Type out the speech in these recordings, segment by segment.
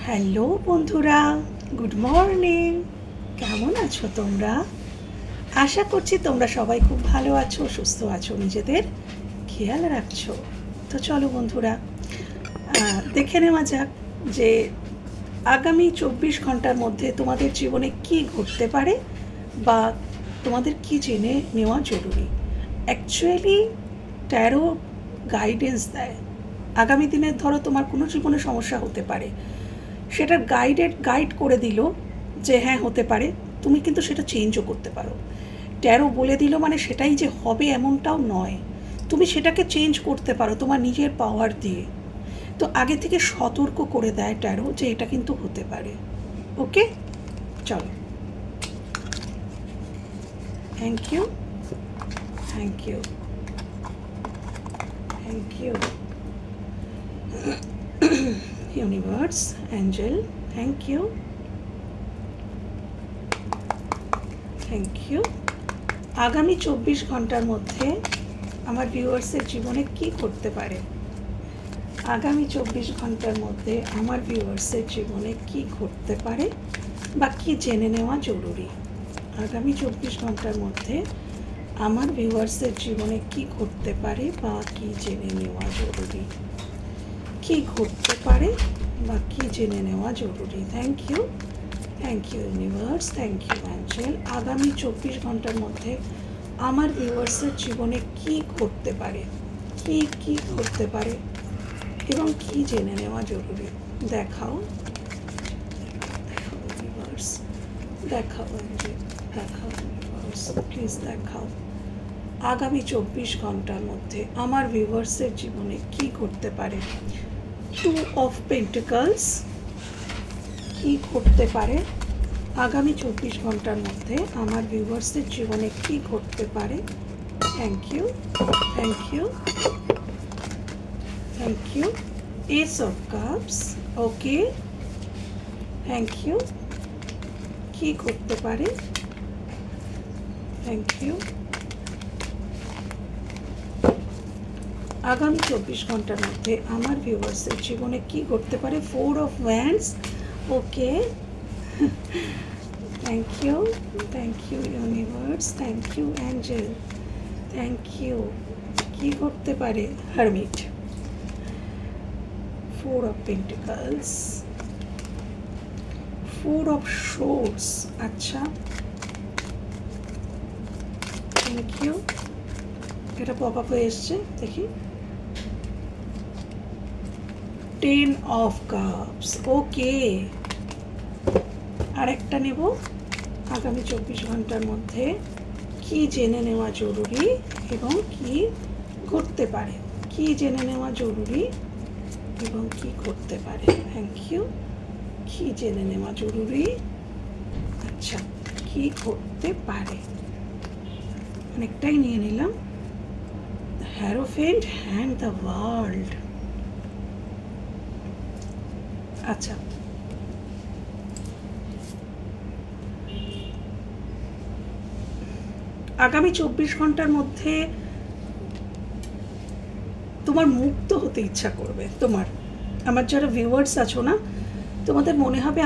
Hello বন্ধুরা, good morning. কেমন আছো তোমরা? আশা করছি তোমরা সবাই খুব ভালো আছো, সুস্থ আছো, নিজেদের খেয়াল রাখছো। তো চলো বন্ধুরা, দেখে নেওয়া যাক যে আগামী 24 ঘন্টার মধ্যে তোমাদের জীবনে কি ঘটতে পারে বা তোমাদের কি জেনে নেওয়া জরুরি। অ্যাকচুয়ালি ট্যারো গাইডেন্স দেয়। আগামী দিনে ধরো তোমার কোনো জীবনে সমস্যা হতে পারে, সেটার গাইড করে দিল যে হ্যাঁ হতে পারে, তুমি কিন্তু সেটা চেঞ্জও করতে পারো। ট্যারো বলে দিল মানে সেটাই যে হবে এমনটাও নয়, তুমি সেটাকে চেঞ্জ করতে পারো তোমার নিজের পাওয়ার দিয়ে। তো আগে থেকে সতর্ক করে দেয় ট্যারো যে এটা কিন্তু হতে পারে। ওকে, চলো। Thank you, thank you, thank you universe, angel, thank you, thank you. আগামী 24 ঘন্টার মধ্যে আমার ভিউয়ার্সের জীবনে কি ঘটতে পারে? আগামী 24 ঘন্টার মধ্যে আমার ভিউয়ার্সের জীবনে কি ঘটতে পারে বা কি জেনে নেওয়া জরুরি? আগামী 24 ঘন্টার মধ্যে আমার ভিউয়ার্সের জীবনে কি ঘটতে পারে বা কি জেনে নেওয়া জরুরি? কি ঘটতে পারে বা কি জেনে নেওয়া জরুরি? Thank you, thank you universe, thank you angel. আগামী 24 ঘন্টার মধ্যে আমার ভিউয়ার্সের জীবনে কি ঘটতে পারে, কি ঘটতে পারে এবং কি জেনে নেওয়া জরুরি? দেখাও, ইউনিভার্স, দেখাও অ্যাঞ্জেল, দেখাও ইউনিভার্স, প্লিজ দেখাও। আগামী 24 ঘন্টার মধ্যে আমার ভিউয়ার্সের জীবনে কি ঘটতে পারে? 2 অফ পেন্টিকলস, কি ঘটতে পারে আগামী 24 ঘন্টার মধ্যে আমার ভিউয়ার্সের জীবনে কি ঘটতে পারে? Thank you, thank you, thank you. Ace of cups, okay, thank you. কি ঘটতে পারে? Thank you. আগামী 24 ঘন্টার মধ্যে আমার ভিউয়ার্সের জীবনে কি ঘটতে পারে? 4 of wands, okay, thank you, thank you universe, thank you angel, thank you. কি ঘটতে পারে? Hermit, 4 of pentacles, 4 of swords, আচ্ছা, থ্যাংক ইউ। এটা পপ আপ হয়ে এসছে, দেখি। 10 অফ কাপস, ওকে। আর একটা নেব। আগামী 24 ঘন্টার মধ্যে কি জেনে নেওয়া জরুরি এবং কি ঘটতে পারে? কি জেনে নেওয়া জরুরি এবং কি ঘটতে পারে? Thank you. কি জেনে নেওয়া জরুরি, আচ্ছা, কি ঘটতে পারে? অনেকটাই নিয়ে নিলাম। হ্যারোফেন্ট অ্যান্ড দ্য ওয়ার্ল্ড, আচ্ছা। আগামী 24 ঘন্টার মধ্যে তোমার মুক্ত হতে ইচ্ছা করবে। আমার যারা ভিউয়ার্স আছো না, তোমাদের মনে হবে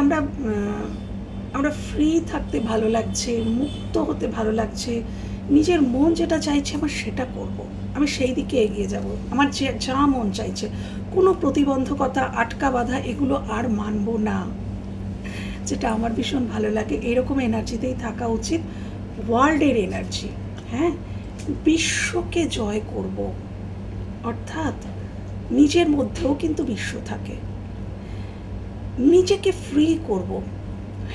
আমরা ফ্রি থাকতে ভালো লাগছে, মুক্ত হতে ভালো লাগছে, নিজের মন যেটা চাইছে আমার সেটা করব, আমি সেই দিকে এগিয়ে যাব, আমার যা মন চাইছে, কোনো প্রতিবন্ধকতা, আটকা বাঁধা এগুলো আর মানব না, যেটা আমার ভীষণ ভালো লাগে। এরকম এনার্জিতেই থাকা উচিত, ওয়ার্ল্ডের এনার্জি। হ্যাঁ, বিশ্বকে জয় করব, অর্থাৎ নিজের মধ্যেও কিন্তু বিশ্ব থাকে, নিজেকে ফ্রি করব,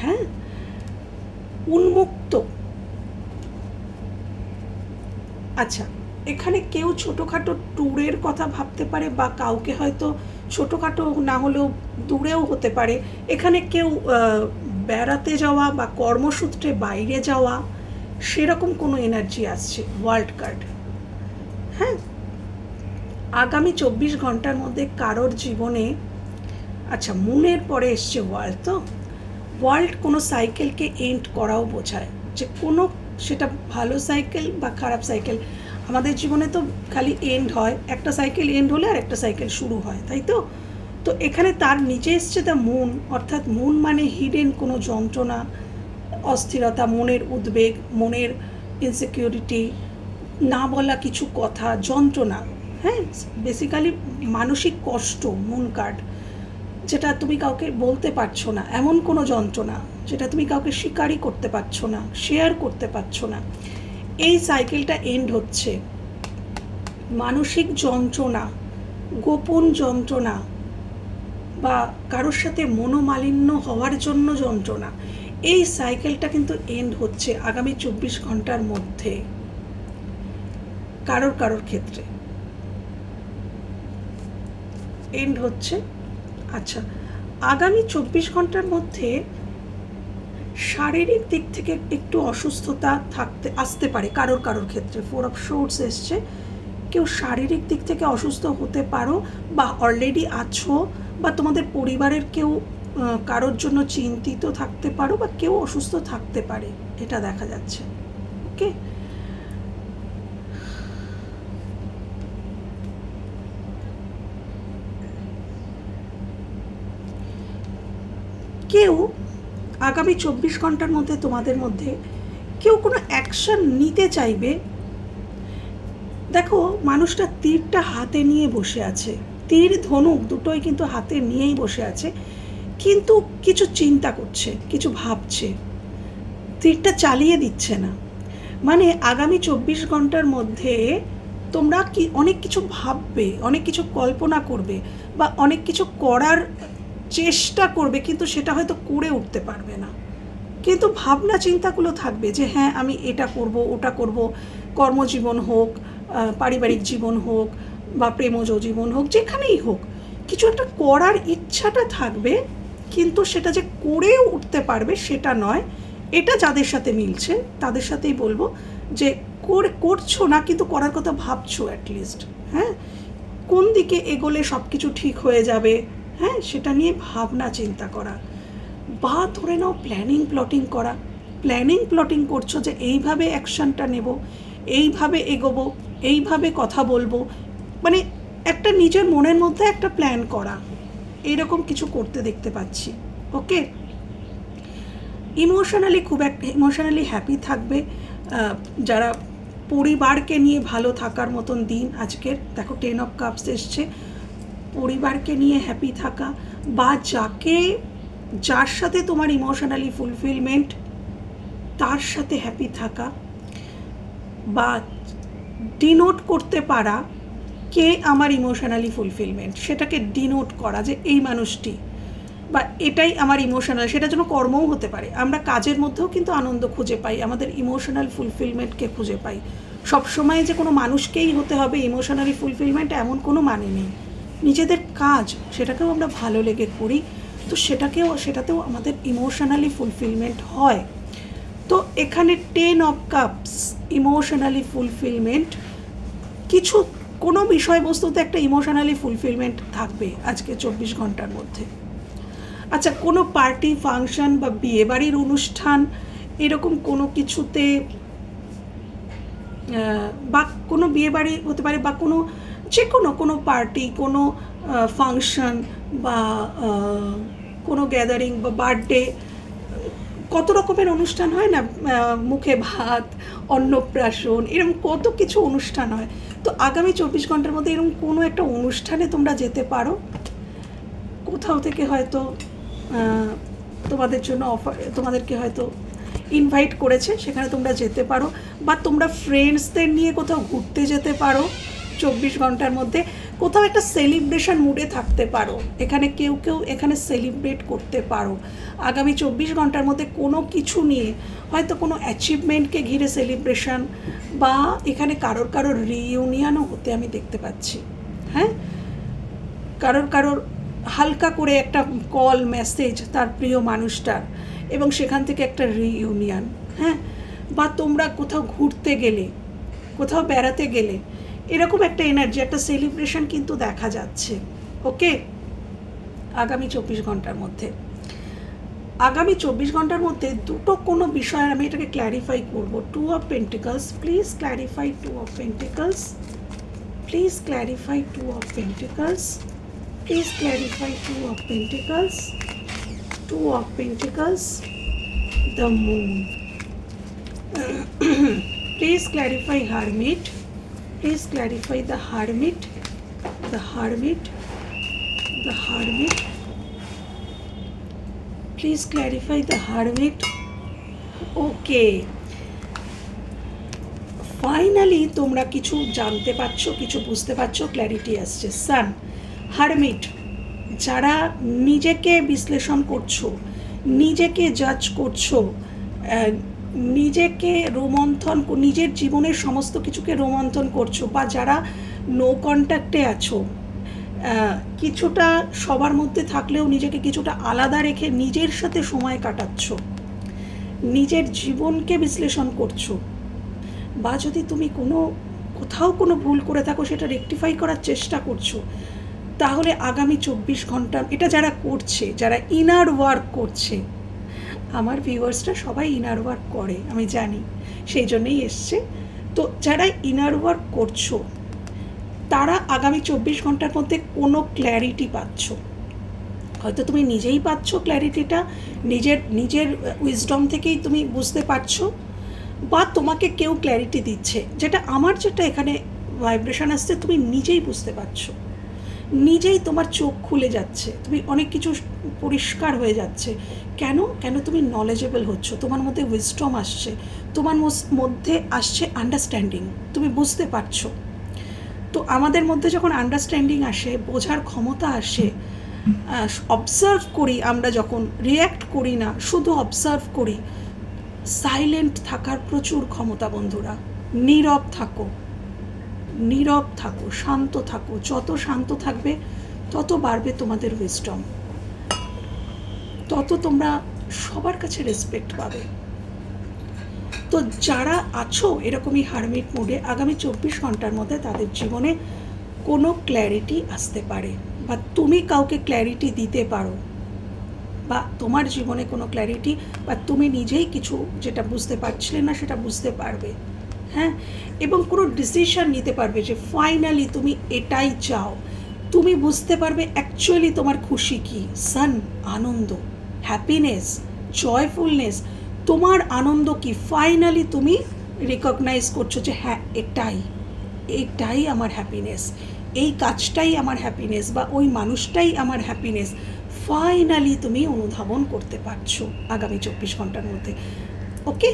হ্যাঁ, উন্মুক্ত। আচ্ছা, এখানে কেউ ছোটোখাটো ট্যুরের কথা ভাবতে পারে বা কাউকে হয়তো ছোটোখাটো না হলেও দূরেও হতে পারে, এখানে কেউ বেড়াতে যাওয়া বা কর্মসূত্রে বাইরে যাওয়া, সেরকম কোনো এনার্জি আসছে। ওয়ার্ল্ড কার্ড, হ্যাঁ। আগামী 24 ঘন্টার মধ্যে কারোর জীবনে, আচ্ছা, মুনের পরে এসছে ওয়ার্ল্ড। তো ওয়ার্ল্ড কোনো সাইকেলকে এন্ড করাও বোঝায়, যে কোনো, সেটা ভালো সাইকেল বা খারাপ সাইকেল, আমাদের জীবনে তো খালি এন্ড হয়, একটা সাইকেল এন্ড হলে আর একটা সাইকেল শুরু হয়, তাই তো? তো এখানে তার নিচে এসছে দ্য মুন, অর্থাৎ মুন মানে হিডেন কোনো যন্ত্রণা, অস্থিরতা, মনের উদ্বেগ, মনের ইনসিকিউরিটি, না বলা কিছু কথা, যন্ত্রণা, হ্যাঁ, বেসিক্যালি মানসিক কষ্ট, মুন কার্ড, যেটা তুমি কাউকে বলতে পারছো না, এমন কোনো যন্ত্রণা যেটা তুমি কাউকে স্বীকারই করতে পারছো না, শেয়ার করতে পারছো না। এই সাইকেলটা এন্ড হচ্ছে। মানসিক যন্ত্রণা, গোপন যন্ত্রণা বা কারোর সাথে মনোমালিন্য হওয়ার জন্য যন্ত্রণা, এই সাইকেলটা কিন্তু এন্ড হচ্ছে আগামী 24 ঘন্টার মধ্যে কারোর ক্ষেত্রে এন্ড হচ্ছে। আচ্ছা, আগামী 24 ঘন্টার মধ্যে শারীরিক দিক থেকে একটু অসুস্থতা আসতে পারে কারোর ক্ষেত্রে। 4 অফ সোর্ডস এসছে, কেউ শারীরিক দিক থেকে অসুস্থ হতে পারো, বা অলরেডি আছো, বা তোমাদের পরিবারের কেউ কারোর জন্য চিন্তিত থাকতে পারো, বা কেউ অসুস্থ থাকতে পারে, এটা দেখা যাচ্ছে। ওকে, কেউ আগামী 24 ঘন্টার মধ্যে তোমাদের মধ্যে কেউ কোনো অ্যাকশন নিতে চাইবে। দেখো, মানুষটা তীরটা হাতে নিয়ে বসে আছে, তীর ধনুক দুটোই কিন্তু হাতে নিয়েই বসে আছে, কিন্তু কিছু চিন্তা করছে, কিছু ভাবছে, তীরটা চালিয়ে দিচ্ছে না। মানে আগামী 24 ঘন্টার মধ্যে তোমরা কি অনেক কিছু ভাববে, অনেক কিছু কল্পনা করবে, বা অনেক কিছু করার চেষ্টা করবে, কিন্তু সেটা হয়তো করে উঠতে পারবে না, কিন্তু ভাবনা চিন্তাগুলো থাকবে যে হ্যাঁ আমি এটা করব, ওটা করব, কর্মজীবন হোক, পারিবারিক জীবন হোক, বা প্রেমজ জীবন হোক, যেখানেই হোক কিছু একটা করার ইচ্ছাটা থাকবে, কিন্তু সেটা যে করে উঠতে পারবে সেটা নয়। এটা যাদের সাথে মিলছে তাদের সাথেই বলবো যে করছো না, কিন্তু করার কথা ভাবছো অ্যাটলিস্ট। হ্যাঁ, কোন দিকে এগোলে সব কিছু ঠিক হয়ে যাবে, হ্যাঁ, সেটা নিয়ে ভাবনা চিন্তা করা, বা ধরে নাও প্ল্যানিং প্লটিং করছো যে এইভাবে অ্যাকশানটা নেব, এইভাবে এগোবো, এইভাবে কথা বলবো, মানে একটা নিজের মনের মধ্যে একটা প্ল্যান করা, এইরকম কিছু করতে দেখতে পাচ্ছি। ওকে, ইমোশনালি হ্যাপি থাকবে যারা পরিবারকে নিয়ে ভালো থাকার মতন দিন আজকের। দেখো 10 অফ কাপস এসছে, পরিবারকে নিয়ে হ্যাপি থাকা, বা যার সাথে তোমার ইমোশনালি ফুলফিলমেন্ট তার সাথে হ্যাপি থাকা, বা ডিনোট করতে পারা কে আমার ইমোশনালি ফুলফিলমেন্ট, সেটাকে ডিনোট করা যে এই মানুষটি বা এটাই আমার ইমোশনাল, সেটা যেন কর্মও হতে পারে। আমরা কাজের মধ্যেও কিন্তু আনন্দ খুঁজে পাই, আমাদের ইমোশনাল ফুলফিলমেন্টকে খুঁজে পাই। সবসময় যে কোনো মানুষকেই হতে হবে ইমোশনালি ফুলফিলমেন্ট এমন কোনো মানে নেই। নিজেদের কাজ সেটাকেও আমরা ভালো লেগে করি, তো সেটাতেও আমাদের ইমোশনালি ফুলফিলমেন্ট হয়। তো এখানে 10 অফ কাপস, ইমোশনালি ফুলফিলমেন্ট, কোনো বিষয়বস্তুতে একটা ইমোশনালি ফুলফিলমেন্ট থাকবে আজকে 24 ঘন্টার মধ্যে। আচ্ছা, কোনো পার্টি ফাংশন বা বিয়েবাড়ির অনুষ্ঠান এরকম কোনো কিছুতে, বা কোনো বিয়েবাড়ি হতে পারে, বা কোনো পার্টি, কোনো ফাংশন, বা কোনো গ্যাদারিং বা বার্থডে, কত রকমের অনুষ্ঠান হয় না, মুখে ভাত, অন্নপ্রাশন, এরকম কত কিছু অনুষ্ঠান হয়। তো আগামী 24 ঘন্টার মধ্যে এরকম কোনো একটা অনুষ্ঠানে তোমরা যেতে পারো, কোথাও থেকে হয়তো তোমাদেরকে হয়তো ইনভাইট করেছে, সেখানে তোমরা যেতে পারো, বা তোমরা ফ্রেন্ডসদের নিয়ে কোথাও ঘুরতে যেতে পারো 24 ঘন্টার মধ্যে, কোথাও একটা সেলিব্রেশন মুডে থাকতে পারো। এখানে কেউ এখানে সেলিব্রেট করতে পারো আগামী 24 ঘন্টার মধ্যে কোনো কিছু নিয়ে, হয়তো কোনো অ্যাচিভমেন্টকে ঘিরে সেলিব্রেশন, বা এখানে কারোর রিইউনিয়নও হতে আমি দেখতে পাচ্ছি। হ্যাঁ, কারোর হালকা করে একটা কল মেসেজ তার প্রিয় মানুষটার, এবং সেখান থেকে একটা রিইউনিয়ন। হ্যাঁ, বা তোমরা কোথাও ঘুরতে গেলে, কোথাও বেড়াতে গেলে, এরকম একটা এনার্জি, একটা সেলিব্রেশন কিন্তু দেখা যাচ্ছে। ওকে, আগামী 24 ঘন্টার মধ্যে দুটো কোনো বিষয় আমি এটাকে ক্ল্যারিফাই করবো। 2 of pentacles, please clarify 2 of pentacles, please clarify 2 of pentacles. Please clarify Two of Pentacles. Two of Pentacles. The Moon. Please clarify Hermit. Please clarify the Hermit. The Hermit. The Hermit. Please clarify the Hermit. Okay. Finally তোমরা কিছু জানতে পারছো, কিছু বুঝতে পারছো, clarity আসছে। সান, hermit, যারা নিজেকে বিশ্লেষণ করছো, নিজেকে জাজ করছো, নিজেকে রোমন্থন, নিজের জীবনের সমস্ত কিছুকে রোমন্থন করছো, বা যারা নো কন্ট্যাক্টে আছো, কিছুটা সবার মধ্যে থাকলেও নিজেকে কিছুটা আলাদা রেখে নিজের সাথে সময় কাটাচ্ছ, নিজের জীবনকে বিশ্লেষণ করছো, বা যদি তুমি কোথাও কোনো ভুল করে থাকো সেটা রেকটিফাই করার চেষ্টা করছো, তাহলে আগামী 24 ঘন্টা এটা যারা করছে, যারা ইনার ওয়ার্ক করছে, আমার ভিউয়ার্সরা সবাই ইনার ওয়ার্ক করে আমি জানি, সেই জন্যই এসছে। তো যারা ইনার ওয়ার্ক করছো তারা আগামী 24 ঘন্টার মধ্যে কোনো ক্ল্যারিটি পাচ্ছ। হয়তো তুমি নিজেই পাচ্ছ ক্ল্যারিটিটা, নিজের উইজডম থেকেই তুমি বুঝতে পারছো, বা তোমাকে কেউ ক্ল্যারিটি দিচ্ছে, যেটা এখানে ভাইব্রেশন আসছে, তুমি নিজেই বুঝতে পারছো, নিজেই তোমার চোখ খুলে যাচ্ছে, তুমি অনেক কিছু পরিষ্কার হয়ে যাচ্ছে। কেন তুমি নলেজেবল হচ্ছ, তোমার মধ্যে উইজডম আসছে, তোমার মধ্যে আসছে আন্ডারস্ট্যান্ডিং, তুমি বুঝতে পারছো। তো আমাদের মধ্যে যখন আন্ডারস্ট্যান্ডিং আসে, বোঝার ক্ষমতা আসে, অবজার্ভ করি, আমরা যখন রিয়্যাক্ট করি না, শুধু অবজার্ভ করি, সাইলেন্ট থাকার প্রচুর ক্ষমতা বন্ধুরা। নীরব থাকো, শান্ত থাকো, যত শান্ত থাকবে তত বাড়বে তোমাদের উইজডম, তত তোমরা সবার কাছে রেসপেক্ট পাবে। তো যারা আছো এরকমই হারমিট মোডে, আগামী 24 ঘন্টার মধ্যে তাদের জীবনে কোনো ক্ল্যারিটি আসতে পারে, বা তুমি কাউকে ক্ল্যারিটি দিতে পারো, বা তোমার জীবনে কোনো ক্ল্যারিটি, বা তুমি নিজেই কিছু যেটা বুঝতে পারছিলে না সেটা বুঝতে পারবে, হ্যাঁ, এবং কোনো ডিসিশন নিতে পারবে যে ফাইনালি তুমি এটাই চাও, তুমি বুঝতে পারবে অ্যাকচুয়ালি তোমার খুশি কি। সান, আনন্দ, হ্যাপিনেস, জয়ফুলনেস, তোমার আনন্দ কি, ফাইনালি তুমি রিকগনাইজ করছো যে হ্যাঁ এটাই আমার হ্যাপিনেস, এই কাজটাই আমার হ্যাপিনেস, বা ওই মানুষটাই আমার হ্যাপিনেস, ফাইনালি তুমি অনুধাবন করতে পারছো আগামী 24 ঘন্টার মধ্যে। ওকে,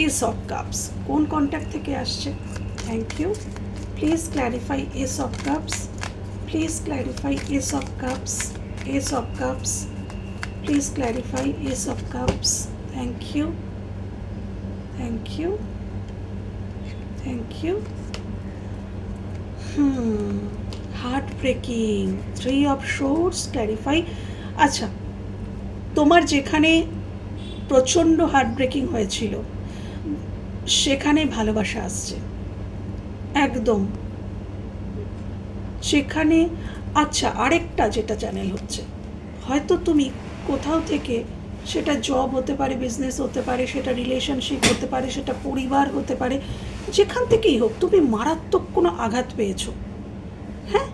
এস অফ কাপস কোন কন্ট্যাক্ট থেকে আসছে? Thank you. Please clarify ace of cups, please clarify ace of cups, ace of cups, please clarify ace of cups. Thank you, thank you, thank you. Heart breaking, 3 of swords, clarify. আচ্ছা, তোমার যেখানে প্রচণ্ড heart breaking হয়েছিল সেখানে ভালোবাসা আসছে একদম সেখানে। আচ্ছা, আরেকটা যেটা চ্যানেল হচ্ছে, হয়তো তুমি কোথাও থেকে, সেটা জব হতে পারে, বিজনেস হতে পারে, সেটা রিলেশনশিপ হতে পারে, সেটা পরিবার হতে পারে, যেখান থেকেই হোক তুমি মারাত্মক কোনো আঘাত পেয়েছো, হ্যাঁ,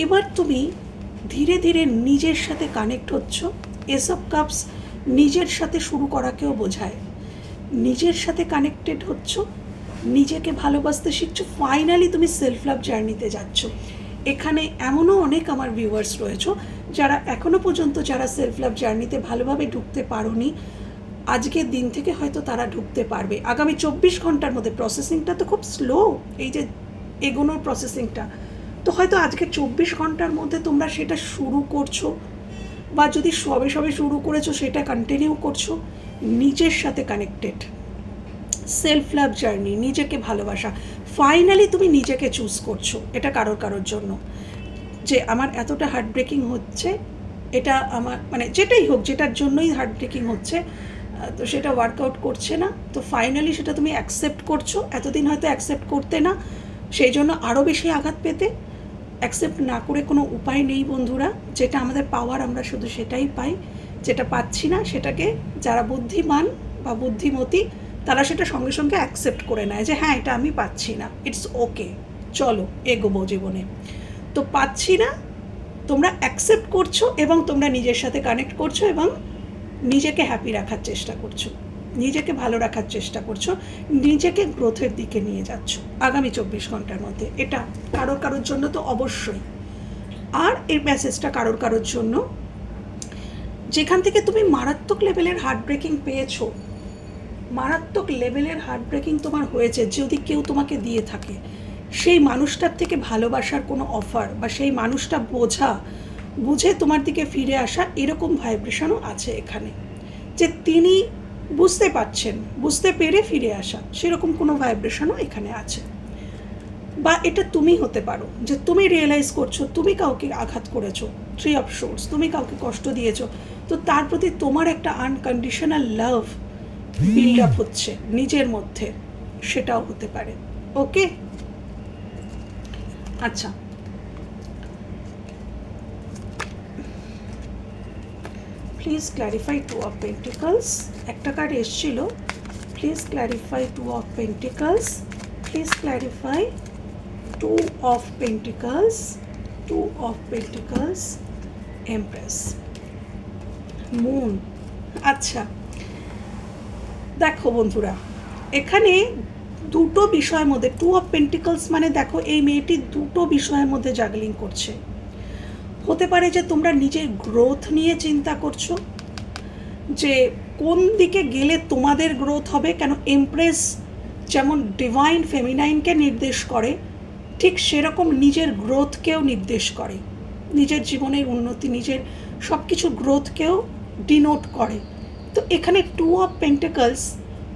এবার তুমি ধীরে ধীরে নিজের সাথে কানেক্ট হচ্ছ। এস অফ কাপস নিজের সাথে শুরু করাকেও বোঝায়, নিজের সাথে কানেক্টেড হচ্ছ, নিজেকে ভালোবাসতে শিখছো, ফাইনালি তুমি সেলফ লাভ জার্নিতে যাচ্ছ। এখানে এমনও অনেক আমার ভিউয়ার্স রয়েছে যারা এখনও পর্যন্ত যারা সেলফ লাভ জার্নিতে ভালোভাবে ঢুকতে পারোনি, আজকের দিন থেকে হয়তো তারা ঢুকতে পারবে আগামী 24 ঘন্টার মধ্যে। প্রসেসিংটা তো খুব স্লো, এই যে এগোনোর প্রসেসিংটা, তো হয়তো আজকে 24 ঘন্টার মধ্যে তোমরা সেটা শুরু করছো, বা যদি সবে শুরু করেছো সেটা কন্টিনিউ করছো। নিজের সাথে কানেক্টেড, সেলফ লাভ জার্নি, নিজেকে ভালোবাসা, ফাইনালি তুমি নিজেকে চুজ করছো। এটা কারোর জন্য যে আমার এতটা হার্ট ব্রেকিং হচ্ছে, এটা আমার মানে যেটাই হোক, যেটার জন্যই হার্ট ব্রেকিং হচ্ছে, তো সেটা ওয়ার্কআউট করছে না, তো ফাইনালি সেটা তুমি অ্যাকসেপ্ট করছো। এতদিন হয়তো অ্যাকসেপ্ট করতে না, সেই জন্য আরও বেশি আঘাত পেতে। অ্যাকসেপ্ট না করে কোনো উপায় নেই বন্ধুরা, যেটা আমাদের পাওয়ার আমরা শুধু সেটাই পাই, যেটা পাচ্ছি না সেটাকে যারা বুদ্ধিমান বা বুদ্ধিমতী তারা সেটা সঙ্গে সঙ্গে অ্যাকসেপ্ট করে নেয় যে হ্যাঁ এটা আমি পাচ্ছি না, ইটস ওকে, চলো এগোবো জীবনে। তো পাচ্ছি না, তোমরা অ্যাকসেপ্ট করছো এবং তোমরা নিজের সাথে কানেক্ট করছো এবং নিজেকে হ্যাপি রাখার চেষ্টা করছো, নিজেকে ভালো রাখার চেষ্টা করছো, নিজেকে গ্রোথের দিকে নিয়ে যাচ্ছ আগামী 24 ঘন্টার মধ্যে। এটা কারোর জন্য তো অবশ্যই। আর এই মেসেজটা কারোর জন্য যেখান থেকে তুমি মারাত্মক লেভেলের হার্ট ব্রেকিং পেয়েছো, মারাত্মক লেভেলের হার্ট ব্রেকিং তোমার হয়েছে, যদি কেউ তোমাকে দিয়ে থাকে, সেই মানুষটার থেকে ভালোবাসার কোনো অফার বা সেই মানুষটা বুঝে তোমার দিকে ফিরে আসা, এরকম ভাইব্রেশনও আছে এখানে, যে তিনি বুঝতে পারছেন, বুঝতে পেরে ফিরে আসা, সেরকম কোনো ভাইব্রেশনও এখানে আছে। বা এটা তুমি হতে পারো, যে তুমি রিয়েলাইজ করছো তুমি কাউকে আঘাত করেছো, 3 অফ সোর্স, তুমি কাউকে কষ্ট দিয়েছো, তো তার প্রতি তোমার একটা আনকন্ডিশনাল লাভ বিল্ড আপ হচ্ছে নিজের মধ্যে, সেটাও হতে পারে। ওকে, আচ্ছা, প্লিজ ক্ল্যারিফাই 2 অফ পেন্টিকলস। একটা কার্ড এসছিল, please clarify 2 of pentacles, please clarify 2 of pentacles, 2 of pentacles, empress, moon. আচ্ছা দেখো বন্ধুরা, এখানে দুটো বিষয়ের মধ্যে 2 অফ পেন্টিকলস মানে দেখো এই মেয়েটি দুটো বিষয়ের মধ্যে জাগলিং করছে। হতে পারে যে তোমরা নিজের গ্রোথ নিয়ে চিন্তা করছো, যে কোন দিকে গেলে তোমাদের গ্রোথ হবে। কেন এমপ্রেস যেমন ডিভাইন ফেমিনাইনকে নির্দেশ করে, ঠিক সেরকম নিজের গ্রোথকেও নির্দেশ করে, নিজের জীবনের উন্নতি, নিজের সব কিছু গ্রোথকেও ডিনোট করে। তো এখানে 2 অফ পেন্টিকলস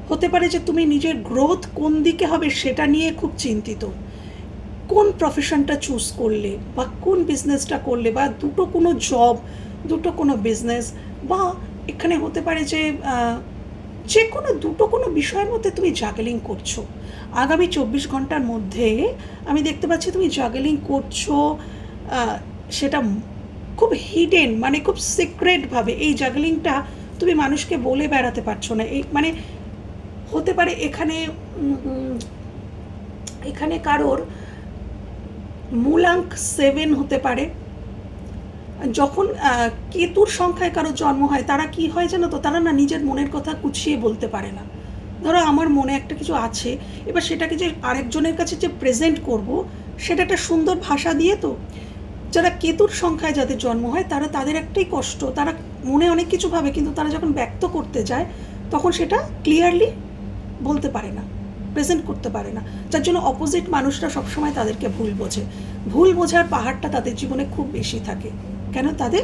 হতে পারে যে তুমি নিজের গ্রোথ কোন দিকে হবে সেটা নিয়ে খুব চিন্তিত, কোন প্রফেশনটা চুজ করলে বা কোন বিজনেসটা করলে, বা দুটো কোনো জব, দুটো কোনো বিজনেস, বা এখানে হতে পারে যে কোনো দুটো কোনো বিষয়ের মধ্যে তুমি জাগলিং করছো আগামী 24 ঘন্টার মধ্যে। আমি দেখতে পাচ্ছি তুমি জাগলিং করছো, সেটা খুব হিডেন, মানে খুব সিক্রেটভাবে। এই জাগলিংটা তুমি মানুষকে বলে বেড়াতে পারছো না। এই মানে হতে পারে এখানে কারোর মূলাঙ্ক 7 হতে পারে। যখন কেতুর সংখ্যায় কারোর জন্ম হয়, তারা কি হয় জানো তো, তারা না নিজের মনের কথা গুছিয়ে বলতে পারে না। ধরো আমার মনে একটা কিছু আছে, এবার সেটাকে যে আরেকজনের কাছে যে প্রেজেন্ট করব, সেটা একটা সুন্দর ভাষা দিয়ে। তো যারা কেতুর সংখ্যায় যাদের জন্ম হয়, তাদের একটাই কষ্ট, তারা মনে অনেক কিছু ভাবে, কিন্তু তারা যখন ব্যক্ত করতে যায় তখন সেটা ক্লিয়ারলি বলতে পারে না, প্রেজেন্ট করতে পারে না, যার জন্য অপোজিট মানুষরা সবসময় তাদেরকে ভুল বোঝে। ভুল বোঝার পাহাড়টা তাদের জীবনে খুব বেশি থাকে, কেন তাদের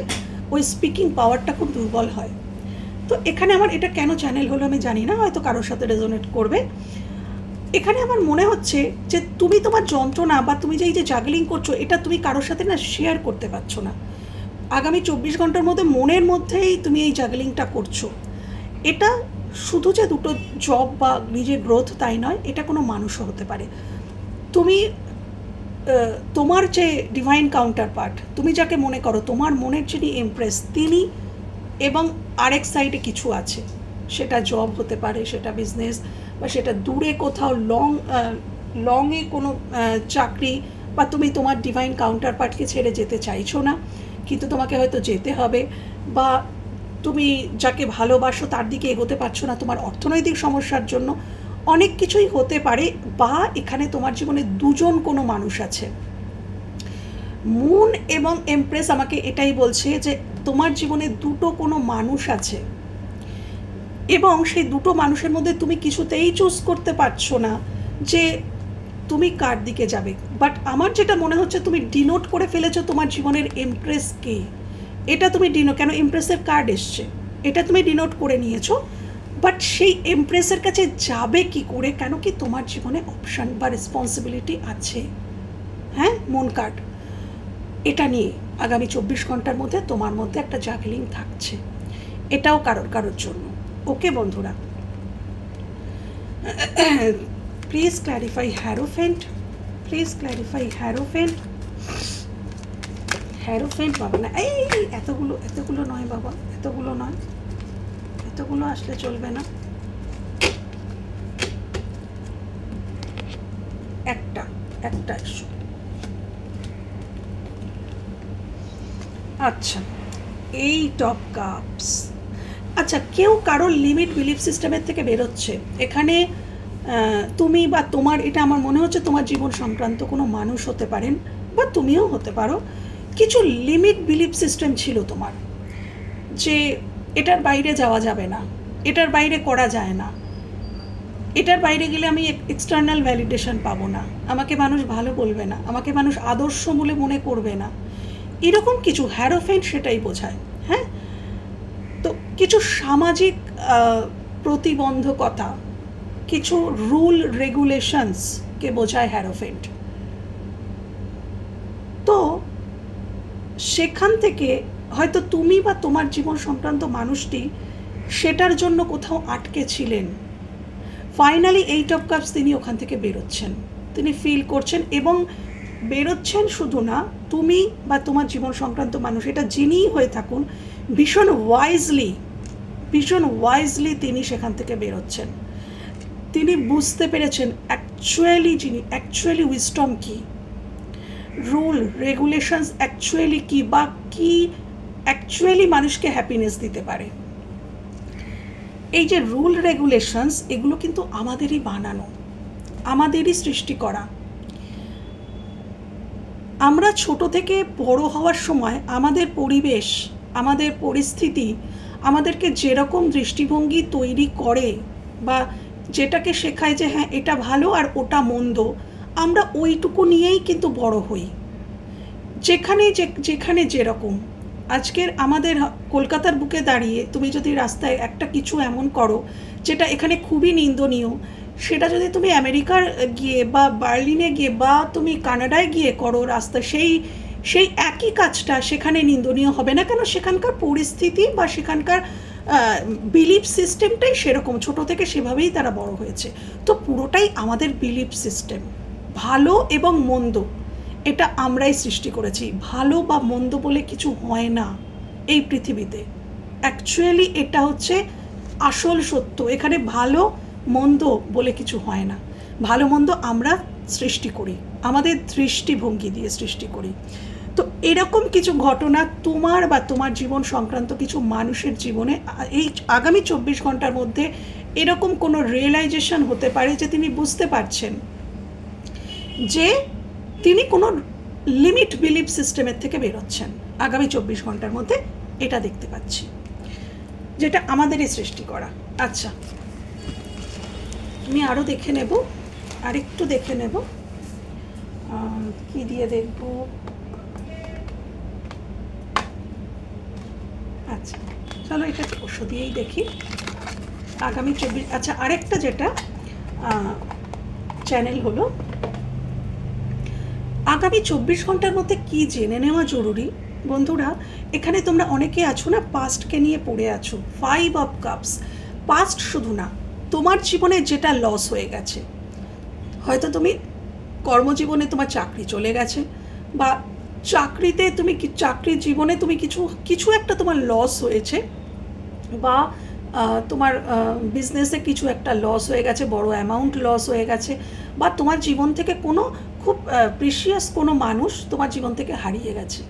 ওই স্পিকিং পাওয়ারটা খুব দুর্বল হয়। তো এখানে আমার এটা কেন চ্যানেল হলো আমি জানি না, হয়তো কারোর সাথে রেজোনেট করবে। এখানে আমার মনে হচ্ছে যে তুমি তোমার যন্ত্রণা বা তুমি যে এই যে জাগলিং করছো, এটা তুমি কারোর সাথে না শেয়ার করতে পারছো না। আগামী 24 ঘন্টার মধ্যে মনের মধ্যেই তুমি এই জাগলিংটা করছো। এটা শুধু যে দুটো জব বা নিজের গ্রোথ তাই নয়, এটা কোনো মানুষও হতে পারে। তুমি তোমার যে ডিভাইন কাউন্টার পার্ট, তুমি যাকে মনে করো তোমার মনের যিনি এমপ্রেস, তিনি এবং আরেক সাইডে কিছু আছে, সেটা জব হতে পারে, সেটা বিজনেস, বা সেটা দূরে কোথাও লংয়ে কোনো চাকরি, বা তুমি তোমার ডিভাইন কাউন্টার পার্টকে ছেড়ে যেতে চাইছো না, কিন্তু তোমাকে হয়তো যেতে হবে, বা তুমি যাকে ভালোবাসো তার দিকে এগোতে পারছো না তোমার অর্থনৈতিক সমস্যার জন্য, অনেক কিছুই হতে পারে। বা এখানে তোমার জীবনে দুজন কোনো মানুষ আছে। মুন এবং এমপ্রেস আমাকে এটাই বলছে যে তোমার জীবনে দুটো কোনো মানুষ আছে, এবং সেই দুটো মানুষের মধ্যে তুমি কিছুতেই চুজ করতে পারছো না যে তুমি কার দিকে যাবে। বাট আমার যেটা মনে হচ্ছে তুমি ডিনোট করে ফেলেছো তোমার জীবনের এমপ্রেসকে। এটা তুমি কেন এমপ্রেসের কার্ড এসছে, এটা তুমি ডিনোট করে নিয়েছো। বাট সেই এমপ্রেসের কাছে যাবে কি করে, কেন কি তোমার জীবনে অপশান বা রেসপন্সিবিলিটি আছে। হ্যাঁ, মন কার্ড, এটা নিয়ে আগামী 24 ঘন্টার মধ্যে তোমার মধ্যে একটা জাগলিং থাকছে। এটাও কারোর জন্য। ওকে বন্ধুরা, প্লিজ ক্ল্যারিফাই হ্যারোফেন্ট, প্লিজ ক্ল্যারিফাই হ্যারোফেন্ট। হ্যারোফেন্ট বাবা না, এই এতগুলো নয় বাবা, এতগুলো নয়, এতগুলো আসলে চলবে না। একটা ইস্যু, আচ্ছা, এইট অফ কাপস। আচ্ছা, কেউ কারোর লিমিট বিলিফ সিস্টেমের থেকে বেরোচ্ছে এখানে। তুমি বা তোমার, এটা আমার মনে হচ্ছে তোমার জীবন সংক্রান্ত কোনো মানুষ হতে পারেন বা তুমিও হতে পারো। কিছু লিমিট বিলিফ সিস্টেম ছিল তোমার, যে এটার বাইরে যাওয়া যাবে না, এটার বাইরে করা যায় না, এটার বাইরে গেলে আমি এক্সটার্নাল ভ্যালিডেশন পাবো না, আমাকে মানুষ ভালো বলবে না, আমাকে মানুষ আদর্শ বলে মনে করবে না, এরকম কিছু হ্যারোফেন্ট সেটাই বোঝায়। হ্যাঁ, তো কিছু সামাজিক প্রতিবন্ধকতা, কিছু রুল রেগুলেশনসকে বোঝায় হ্যারোফেন্ট। তো সেখান থেকে হয়তো তুমি বা তোমার জীবন সংক্রান্ত মানুষটি সেটার জন্য কোথাও আটকে ছিলেন। ফাইনালি এইট অফ কাপস, তিনি ওখান থেকে বেরোচ্ছেন, তিনি ফিল করছেন, এবং বেরোচ্ছেন শুধু না, তুমি বা তোমার জীবন সংক্রান্ত মানুষ, এটা যিনিই হয়ে থাকুন, ভীষণ ওয়াইজলি তিনি সেখান থেকে বেরোচ্ছেন। তিনি বুঝতে পেরেছেন অ্যাকচুয়ালি উইজডম কী, রুল রেগুলেশনস অ্যাকচুয়ালি কী, বা কী অ্যাকচুয়ালি মানুষকে হ্যাপিনেস দিতে পারে। এই যে রুল রেগুলেশনস, এগুলো কিন্তু আমাদেরই বানানো, আমাদেরই সৃষ্টি করা। আমরা ছোট থেকে বড় হওয়ার সময় আমাদের পরিবেশ, আমাদের পরিস্থিতি আমাদেরকে যেরকম দৃষ্টিভঙ্গি তৈরি করে, বা যেটাকে শেখায় যে হ্যাঁ এটা ভালো আর ওটা মন্দ, আমরা ওইটুকু নিয়েই কিন্তু বড় হই। যেখানে যেরকম, আজকের আমাদের কলকাতার বুকে দাঁড়িয়ে তুমি যদি রাস্তায় একটা কিছু এমন করো যেটা এখানে খুবই নিন্দনীয়, সেটা যদি তুমি আমেরিকার গিয়ে বা বার্লিনে গিয়ে বা তুমি কানাডায় গিয়ে করো রাস্তা, সেই একই কাজটা সেখানে নিন্দনীয় হবে না। কেন? সেখানকার পরিস্থিতি বা সেখানকার বিলিফ সিস্টেমটাই সেরকম, ছোট থেকে সেভাবেই তারা বড় হয়েছে। তো পুরোটাই আমাদের বিলিফ সিস্টেম। ভালো এবং মন্দ এটা আমরাই সৃষ্টি করেছি। ভালো বা মন্দ বলে কিছু হয় না এই পৃথিবীতে। অ্যাকচুয়ালি এটা হচ্ছে আসল সত্য। এখানে ভালো মন্দ বলে কিছু হয় না। ভালো মন্দ আমরা সৃষ্টি করি, আমাদের দৃষ্টিভঙ্গি দিয়ে সৃষ্টি করি। তো এরকম কিছু ঘটনা তোমার বা তোমার জীবন সংক্রান্ত কিছু মানুষের জীবনে এই আগামী 24 ঘন্টার মধ্যে এরকম কোনো রিয়েলাইজেশন হতে পারে যে তিনি বুঝতে পারছেন যে তিনি কোনো লিমিট বিলিফ সিস্টেমের থেকে বেরোচ্ছেন আগামী 24 ঘন্টার মধ্যে। এটা দেখতে পাচ্ছি, যেটা আমাদেরই সৃষ্টি করা। আচ্ছা, আমি আরও দেখে নেব, আরেকটু দেখে নেব, কি দিয়ে দেখব। আচ্ছা চলো, এটা ওষুধ দিয়েই দেখি আগামী 24। আচ্ছা, আরেকটা যেটা চ্যানেল হলো আগামী 24 ঘন্টার মধ্যে কি জেনে নেওয়া জরুরি। বন্ধুরা, এখানে তোমরা অনেকে আছো না, পাস্টকে নিয়ে পড়ে আছো। 5 অফ কাপস, পাস্ট শুধু না, তোমার জীবনে যেটা লস হয়ে গেছে, হয়তো তুমি কর্মজীবনে তোমার চাকরি চলে গেছে, বা চাকরিতে তুমি চাকরির জীবনে তুমি কিছু একটা তোমার লস হয়েছে, বা তোমার বিজনেসে কিছু একটা লস হয়ে গেছে, বড় অ্যামাউন্ট লস হয়ে গেছে, বা তোমার জীবন থেকে কোনো খুব প্রিশিয়াস কোনো মানুষ তোমার জীবন থেকে হারিয়ে গেছে।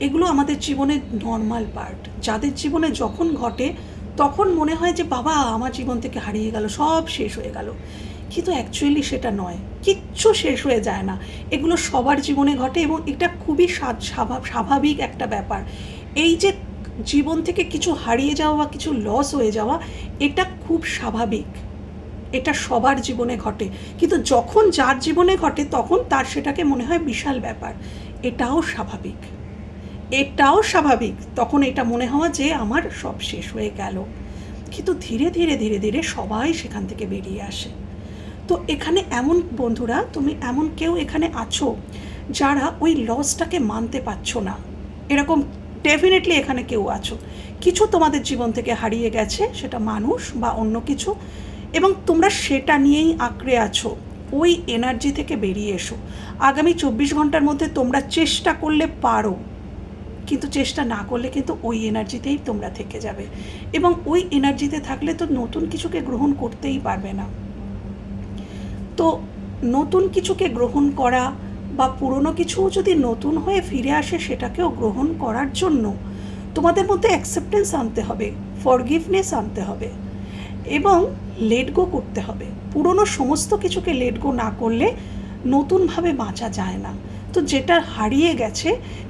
এগুলো আমাদের জীবনের নর্মাল পার্ট। যাদের জীবনে যখন ঘটে তখন মনে হয় যে বাবা আমার জীবন থেকে হারিয়ে গেল, সব শেষ হয়ে গেল। কিন্তু অ্যাকচুয়ালি সেটা নয়, কিচ্ছু শেষ হয়ে যায় না। এগুলো সবার জীবনে ঘটে এবং এটা খুবই স্বাভাবিক একটা ব্যাপার। এই যে জীবন থেকে কিছু হারিয়ে যাওয়া বা কিছু লস হয়ে যাওয়া, এটা খুব স্বাভাবিক, এটা সবার জীবনে ঘটে। কিন্তু যখন যার জীবনে ঘটে তখন তার সেটাকে মনে হয় বিশাল ব্যাপার। এটাও স্বাভাবিক, তখন এটা মনে হওয়া যে আমার সব শেষ হয়ে গেল। কিন্তু ধীরে ধীরে ধীরে ধীরে সবাই সেখান থেকে বেরিয়ে আসে। তো এখানে এমন বন্ধুরা, তুমি এমন কেউ এখানে আছো যারা ওই লসটাকে মানতে পারছো না, এরকম ডেফিনেটলি এখানে কেউ আছো। কিছু তোমাদের জীবন থেকে হারিয়ে গেছে, সেটা মানুষ বা অন্য কিছু, এবং তোমরা সেটা নিয়েই আঁকড়ে আছো। ওই এনার্জি থেকে বেরিয়ে এসো। আগামী 24 ঘন্টার মধ্যে তোমরা চেষ্টা করলে পারো, কিন্তু চেষ্টা না করলে কিন্তু ওই এনার্জিতেই তোমরা থেকে যাবে, এবং ওই এনার্জিতে থাকলে তো নতুন কিছুকে গ্রহণ করতেই পারবে না। তো নতুন কিছুকে গ্রহণ করা বা পুরনো কিছু যদি নতুন হয়ে ফিরে আসে সেটাকেও গ্রহণ করার জন্য তোমাদের মধ্যে অ্যাকসেপ্টেন্স আনতে হবে, ফরগিভনেস আনতে হবে এবং লেট গো করতে হবে। পুরনো সমস্ত কিছুকে লেট গো না করলে নতুনভাবে বাঁচা যায় না। তো যেটা হারিয়ে গেছে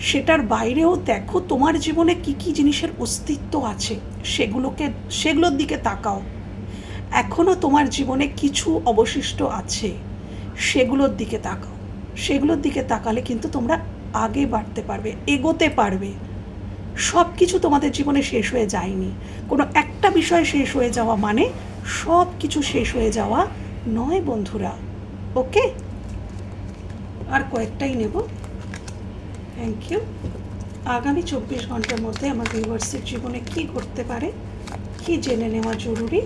সেটার বাইরেও দেখো তোমার জীবনে কি কি জিনিসের অস্তিত্ব আছে, সেগুলোর দিকে তাকাও। এখনও তোমার জীবনে কিছু অবশিষ্ট আছে, সেগুলোর দিকে তাকাও। সেগুলোর দিকে তাকালে কিন্তু তোমরা আগে বাড়তে পারবে, এগোতে পারবে। সব কিছু তোমাদের জীবনে শেষ হয়ে যায়নি। কোনো একটা বিষয় শেষ হয়ে যাওয়া মানে সব কিছু শেষ হয়ে যাওয়া নয় বন্ধুরা। ওকে, আর কয়েকটাই নেব। Thank you. আগামী 24 ঘন্টার মধ্যে আমার ভিউয়ার্সের জীবনে কি ঘটতে পারে, কি জেনে নেওয়া জরুরি।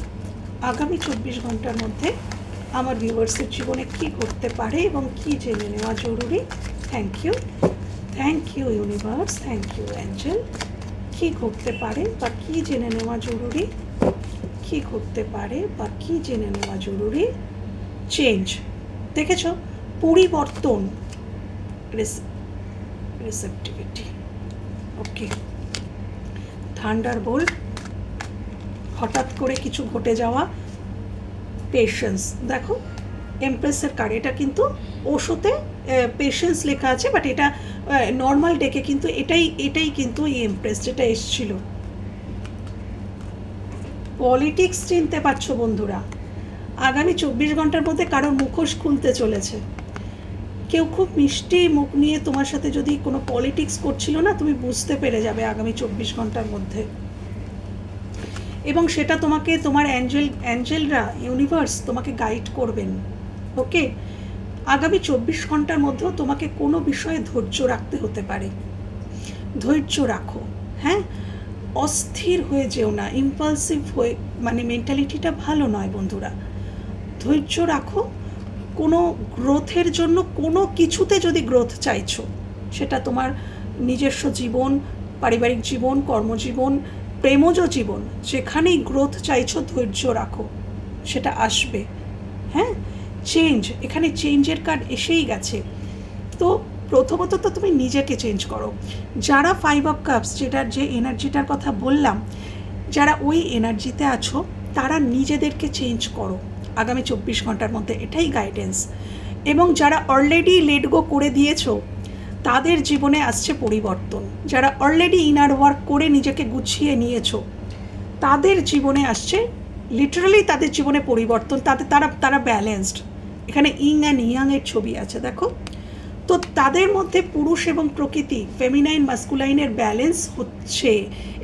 আগামী 24 ঘন্টার মধ্যে আমার ভিউয়ার্সের জীবনে কি ঘটতে পারে এবং কি জেনে নেওয়া জরুরি। Thank you, thank you universe, thank you angel. কি ঘটতে পারে বা কি জেনে নেওয়া জরুরি, কি ঘটতে পারে বা কি জেনে নেওয়া জরুরি। চেঞ্জ, দেখেছ, পরিবর্তন, রিসেপটিভিটি। ওকে, থান্ডারবোল্ট, হঠাৎ করে কিছু ঘটে যাওয়া, পেশেন্স। দেখো এমপ্রেসের কার্ড, এটা কিন্তু ওশোতে পেশেন্স লেখা আছে, বাট এটা নর্মাল ডেকে কিন্তু এটাই কিন্তু এই এমপ্রেস যেটা এসছিল। পলিটিক্স চিনতে পারছো বন্ধুরা, আগামী 24 ঘন্টার মধ্যে কারোর মুখোশ খুলতে চলেছে। কেউ খুব মিষ্টি মুখ নিয়ে তোমার সাথে যদি কোনো পলিটিক্স করছিল না, তুমি বুঝতে পেরে যাবে আগামী 24 ঘন্টার মধ্যে। এবং সেটা তোমাকে তোমার অ্যাঞ্জেলরা, ইউনিভার্স তোমাকে গাইড করবেন। ওকে, আগামী 24 ঘন্টার মধ্যেও তোমাকে কোনো বিষয়ে ধৈর্য রাখতে হতে পারে। ধৈর্য রাখো, হ্যাঁ, অস্থির হয়ে যেও না, ইম্পালসিভ হয়ে, মানে মেন্টালিটিটা ভালো নয় বন্ধুরা। ধৈর্য রাখো। কোনো গ্রোথের জন্য, কোনো কিছুতে যদি গ্রোথ চাইছো, সেটা তোমার নিজস্ব জীবন, পারিবারিক জীবন, কর্মজীবন, প্রেমজ জীবন, যেখানেই গ্রোথ চাইছো ধৈর্য রাখো, সেটা আসবে। হ্যাঁ, চেঞ্জ, এখানে চেঞ্জের কার্ড এসেই গেছে। তো প্রথমত তো তুমি নিজেকে চেঞ্জ করো। যারা 5 অফ কাপস, যে এনার্জিটার কথা বললাম, যারা ওই এনার্জিতে আছো তারা নিজেদেরকে চেঞ্জ করো আগামী 24 ঘন্টার মধ্যে, এটাই গাইডেন্স। এবং যারা অলরেডি লেট গো করে দিয়েছো তাদের জীবনে আসছে পরিবর্তন। যারা অলরেডি ইনার ওয়ার্ক করে নিজেকে গুছিয়ে নিয়েছো তাদের জীবনে আসছে, লিটারালি তাদের জীবনে পরিবর্তন। তারা ব্যালেন্সড। এখানে ইং অ্যান্ড ইয়াংয়ের ছবি আছে, দেখো। তো তাদের মধ্যে পুরুষ এবং প্রকৃতি, ফেমিনাইন মাস্কুলাইনের ব্যালেন্স হচ্ছে,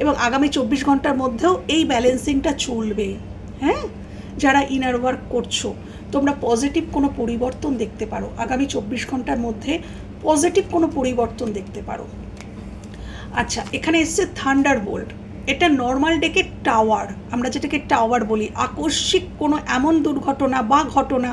এবং আগামী 24 ঘন্টার মধ্যেও এই ব্যালেন্সিংটা চলবে। হ্যাঁ, যারা ইনার ওয়ার্ক করছো তোমরা পজিটিভ কোনো পরিবর্তন দেখতে পারো আগামী 24 ঘন্টার মধ্যে, পজিটিভ কোনো পরিবর্তন দেখতে পারো। আচ্ছা, এখানে এসছে থান্ডারবোল্ট। এটা নর্মাল ডেকে টাওয়ার, আমরা যেটাকে টাওয়ার বলি। আকস্মিক কোনো এমন দুর্ঘটনা বা ঘটনা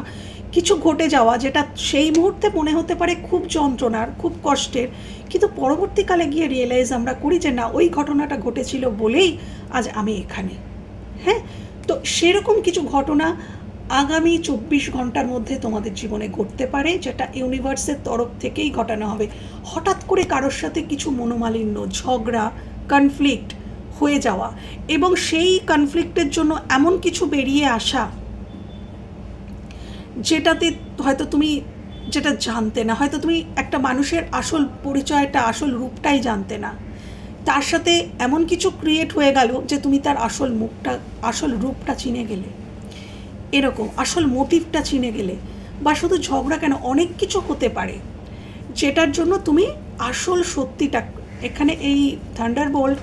কিছু ঘটে যাওয়া যেটা সেই মুহূর্তে মনে হতে পারে খুব যন্ত্রণার, খুব কষ্টের, কিন্তু পরবর্তীকালে গিয়ে রিয়েলাইজ আমরা করি যে না, ওই ঘটনাটা ঘটেছিল বলেই আজ আমি এখানে। হ্যাঁ, তো সেরকম কিছু ঘটনা আগামী 24 ঘন্টার মধ্যে তোমাদের জীবনে ঘটতে পারে, যেটা ইউনিভার্সের তরফ থেকেই ঘটানো হবে। হঠাৎ করে কারোর সাথে কিছু মনোমালিন্য, ঝগড়া, কনফ্লিক্ট হয়ে যাওয়া, এবং সেই কনফ্লিক্টের জন্য এমন কিছু বেরিয়ে আসা যেটাতে হয়তো তুমি যেটা জানতে না, হয়তো তুমি একটা মানুষের আসল পরিচয়টা, আসল রূপটাই জানতে না, তার সাথে এমন কিছু ক্রিয়েট হয়ে গেল যে তুমি তার আসল মুখটা, আসল রূপটা চিনে গেলে, এরকম আসল মোটিভটা চিনে গেলে। বা শুধু ঝগড়া কেন, অনেক কিছু হতে পারে যেটার জন্য তুমি আসল সত্যিটা, এখানে এই থান্ডারবোল্ট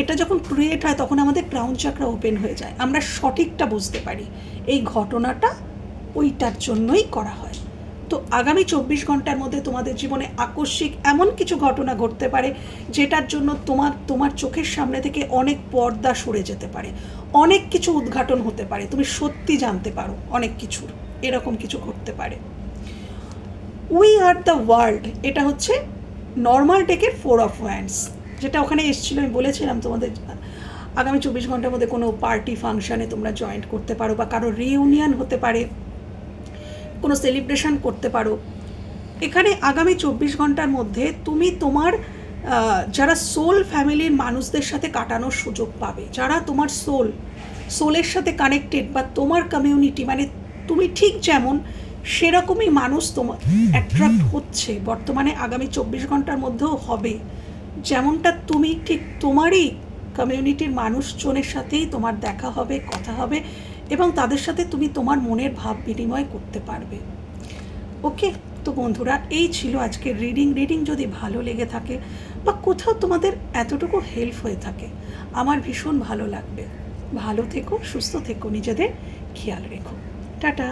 এটা যখন ক্রিয়েট হয় তখন আমাদের ক্রাউন চাকরা ওপেন হয়ে যায়, আমরা সঠিকটা বুঝতে পারি এই ঘটনাটা ওইটার জন্যই করা হয়। তো আগামী 24 ঘন্টার মধ্যে তোমাদের জীবনে আকস্মিক এমন কিছু ঘটনা ঘটতে পারে যেটার জন্য তোমার চোখের সামনে থেকে অনেক পর্দা সরে যেতে পারে, অনেক কিছু উদ্ঘাটন হতে পারে, তুমি সত্যি জানতে পারো অনেক কিছুর, এরকম কিছু ঘটতে পারে। উই আর দ্য ওয়ার্ল্ড, এটা হচ্ছে নর্মাল ডেকের 4 অফ ওয়ান্ডস, যেটা ওখানে এসেছিলো, আমি বলেছিলাম তোমাদের। আগামী 24 ঘন্টার মধ্যে কোনো পার্টি ফাংশানে তোমরা জয়েন্ট করতে পারো, বা কারো রিইউনিয়ন হতে পারে, কোনো সেলিব্রেশন করতে পারো, এখানে আগামী 24 ঘন্টার মধ্যে তুমি তোমার যারা সোল ফ্যামিলির মানুষদের সাথে কাটানোর সুযোগ পাবে, যারা তোমার সোলের সাথে কানেক্টেড বা তোমার কমিউনিটি, মানে তুমি ঠিক যেমন সেরকমই মানুষ তোমার অ্যাট্রাক্ট হচ্ছে বর্তমানে, আগামী 24 ঘন্টার মধ্যেও হবে। যেমনটা তুমি ঠিক তোমারই কমিউনিটির মানুষজনের সাথেই তোমার দেখা হবে, কথা হবে, এবং তাদের সাথে তুমি তোমার মনের ভাব বিনিময় করতে পারবে। ওকে, তো বন্ধুরা, এই ছিল আজকের রিডিং যদি ভালো লেগে থাকে বা কোথাও তোমাদের এতটুকু হেল্প হয়ে থাকে, আমার ভীষণ ভালো লাগবে। ভালো থেকো, সুস্থ থেকো, নিজেদের খেয়াল রেখো। টাটা।